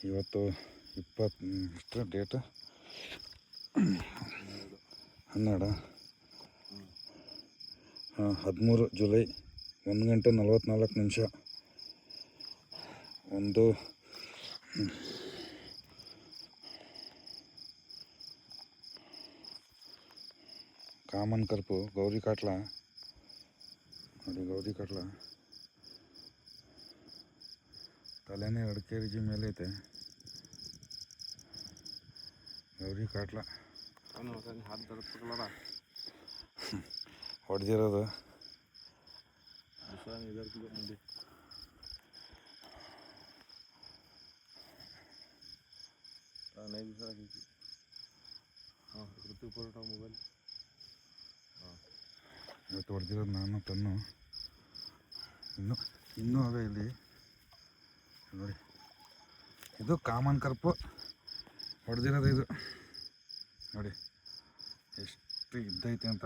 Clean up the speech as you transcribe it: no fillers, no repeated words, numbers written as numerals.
ಇವತ್ತು 20 date 12 13 July 1 ಗಂಟೆ 44 ನಿಮಿಷ. ಒಂದು ಕಾಮನ್ ಕರ್ಪು ಗೌರಿ ಕಾಟ್ಲ ನೋಡಿ. ಗೌರಿ ಕಾಟ್ಲ ತಲೆನೇ 2 kg ಮೇಲೆ ಐತೆ. ಗೌರಿ ಕಾಟ್ಲ ಹೊಡೆದಿರೋದು. ಮೊಬೈಲ್ ಇವತ್ತು ಹೊಡೆದಿರೋದು ನಾನು ತನ್ನು. ಇನ್ನೂ ಅವೇ ಇಲ್ಲಿ ನೋಡಿ. ಇದು ಕಾಮನ್ ಕರ್ಪು ಹೊಡೆದಿರೋದು. ಇದು ನೋಡಿ ಎಷ್ಟು ಇದ್ದೈತೆ ಅಂತ.